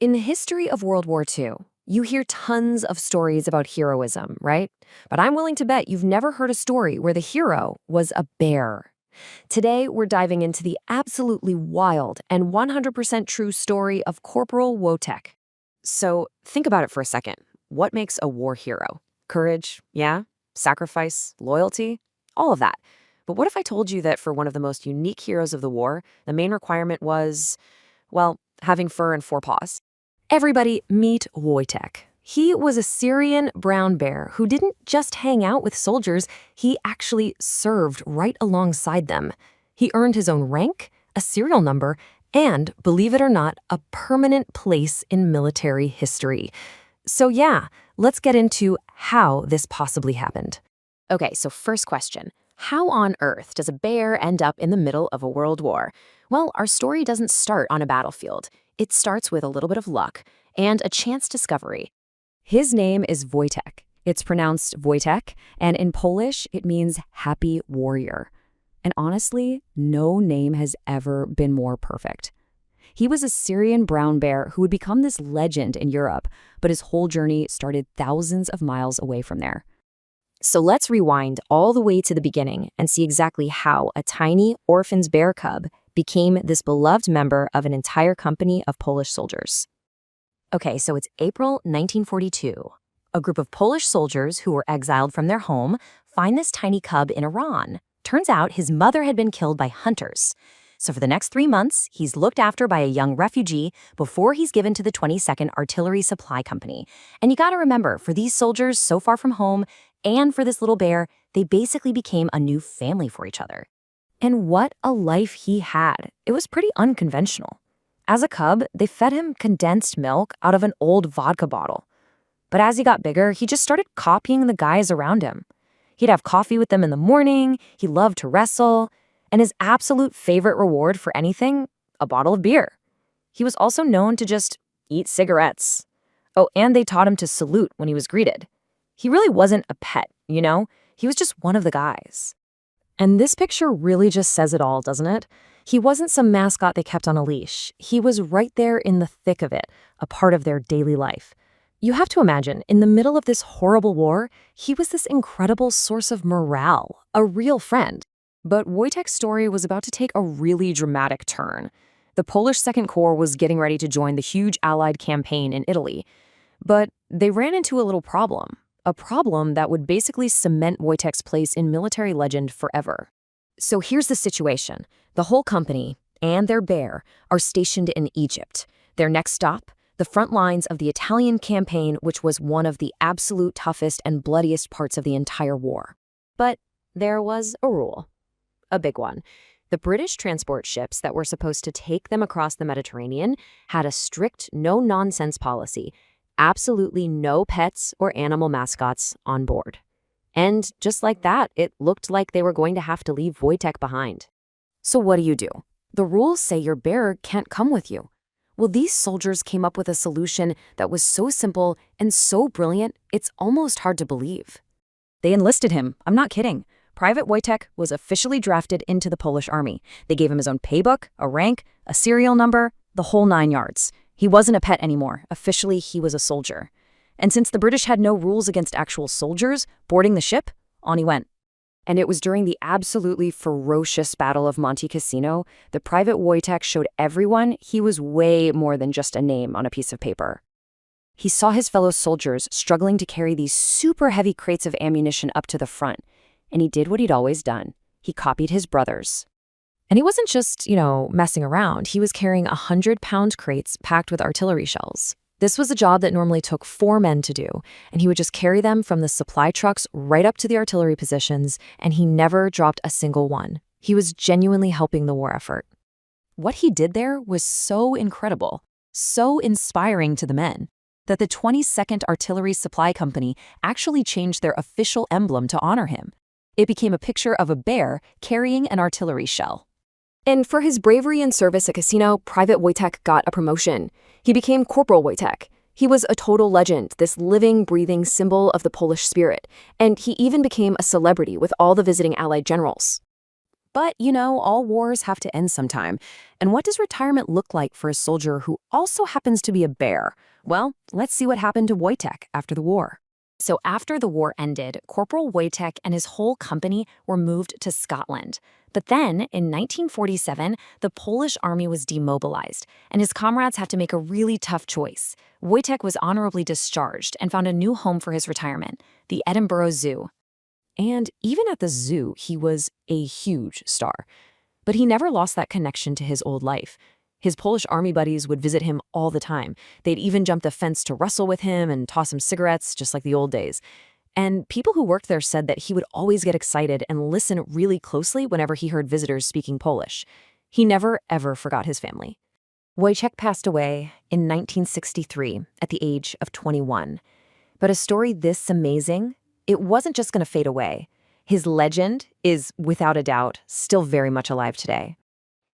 In the history of World War II, you hear tons of stories about heroism, right? But I'm willing to bet you've never heard a story where the hero was a bear. Today, we're diving into the absolutely wild and 100% true story of Corporal Wojtek. So think about it for a second. What makes a war hero? Courage, yeah? Sacrifice, loyalty, all of that. But what if I told you that for one of the most unique heroes of the war, the main requirement was, well, having fur and four paws? Everybody meet Wojtek. He was a Syrian brown bear who didn't just hang out with soldiers, he actually served right alongside them. He earned his own rank, a serial number, and, believe it or not, a permanent place in military history. So yeah, let's get into how this possibly happened. Okay, so first question. How on earth does a bear end up in the middle of a world war? Well, our story doesn't start on a battlefield. It starts with a little bit of luck and a chance discovery. His name is Wojtek. It's pronounced Wojtek, and in Polish, it means happy warrior. And honestly, no name has ever been more perfect. He was a Syrian brown bear who would become this legend in Europe, but his whole journey started thousands of miles away from there. So let's rewind all the way to the beginning and see exactly how a tiny orphaned bear cub became this beloved member of an entire company of Polish soldiers. Okay, so it's April 1942. A group of Polish soldiers who were exiled from their home find this tiny cub in Iran. Turns out his mother had been killed by hunters. So for the next 3 months, he's looked after by a young refugee before he's given to the 22nd Artillery Supply Company. And you gotta remember, for these soldiers so far from home, and for this little bear, they basically became a new family for each other. And what a life he had. It was pretty unconventional. As a cub, they fed him condensed milk out of an old vodka bottle. But as he got bigger, he just started copying the guys around him. He'd have coffee with them in the morning, he loved to wrestle, and his absolute favorite reward for anything, a bottle of beer. He was also known to just eat cigarettes. Oh, and they taught him to salute when he was greeted. He really wasn't a pet, you know? He was just one of the guys. And this picture really just says it all, doesn't it? He wasn't some mascot they kept on a leash. He was right there in the thick of it, a part of their daily life. You have to imagine, in the middle of this horrible war, he was this incredible source of morale, a real friend. But Wojtek's story was about to take a really dramatic turn. The Polish Second Corps was getting ready to join the huge Allied campaign in Italy. But they ran into a little problem. A problem that would basically cement Wojtek's place in military legend forever. So here's the situation. The whole company and their bear are stationed in Egypt. Their next stop, the front lines of the Italian campaign, which was one of the absolute toughest and bloodiest parts of the entire war. But there was a rule. A big one. The British transport ships that were supposed to take them across the Mediterranean had a strict no-nonsense policy. Absolutely no pets or animal mascots on board. And just like that, it looked like they were going to have to leave Wojtek behind. So what do? The rules say your bearer can't come with you. Well, these soldiers came up with a solution that was so simple and so brilliant, it's almost hard to believe. They enlisted him. I'm not kidding. Private Wojtek was officially drafted into the Polish army. They gave him his own paybook, a rank, a serial number, the whole 9 yards. He wasn't a pet anymore. Officially, he was a soldier. And since the British had no rules against actual soldiers boarding the ship, on he went. And it was during the absolutely ferocious Battle of Monte Cassino that Private Wojtek showed everyone he was way more than just a name on a piece of paper. He saw his fellow soldiers struggling to carry these super heavy crates of ammunition up to the front, and he did what he'd always done. He copied his brothers. And he wasn't just, messing around. He was carrying 100-pound crates packed with artillery shells. This was a job that normally took 4 men to do, and he would just carry them from the supply trucks right up to the artillery positions, and he never dropped a single one. He was genuinely helping the war effort. What he did there was so incredible, so inspiring to the men, that the 22nd Artillery Supply Company actually changed their official emblem to honor him. It became a picture of a bear carrying an artillery shell. And for his bravery and service at Cassino, Private Wojtek got a promotion. He became Corporal Wojtek. He was a total legend, this living, breathing symbol of the Polish spirit. And he even became a celebrity with all the visiting Allied generals. But, all wars have to end sometime. And what does retirement look like for a soldier who also happens to be a bear? Well, let's see what happened to Wojtek after the war. So after the war ended, Corporal Wojtek and his whole company were moved to Scotland. But then, in 1947, the Polish army was demobilized, and his comrades had to make a really tough choice. Wojtek was honorably discharged and found a new home for his retirement, the Edinburgh Zoo. And even at the zoo, he was a huge star. But he never lost that connection to his old life. His Polish army buddies would visit him all the time. They'd even jump the fence to wrestle with him and toss him cigarettes, just like the old days. And people who worked there said that he would always get excited and listen really closely whenever he heard visitors speaking Polish. He never, ever forgot his family. Wojtek passed away in 1963 at the age of 21. But a story this amazing, it wasn't just going to fade away. His legend is, without a doubt, still very much alive today.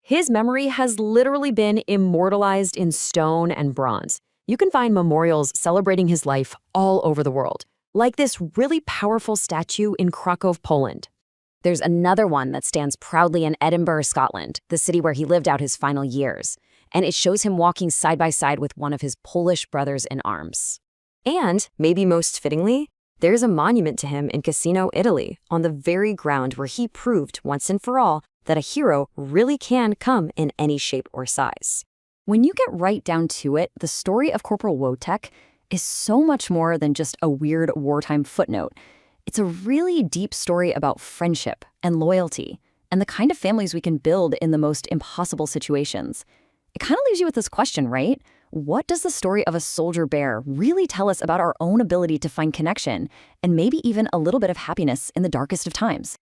His memory has literally been immortalized in stone and bronze. You can find memorials celebrating his life all over the world, like this really powerful statue in Krakow, Poland. There's another one that stands proudly in Edinburgh, Scotland, the city where he lived out his final years, and it shows him walking side by side with one of his Polish brothers in arms. And, maybe most fittingly, there's a monument to him in Cassino, Italy, on the very ground where he proved once and for all that a hero really can come in any shape or size. When you get right down to it, the story of Corporal Wojtek is so much more than just a weird wartime footnote. It's a really deep story about friendship and loyalty and the kind of families we can build in the most impossible situations. It kind of leaves you with this question, right? What does the story of a soldier bear really tell us about our own ability to find connection and maybe even a little bit of happiness in the darkest of times?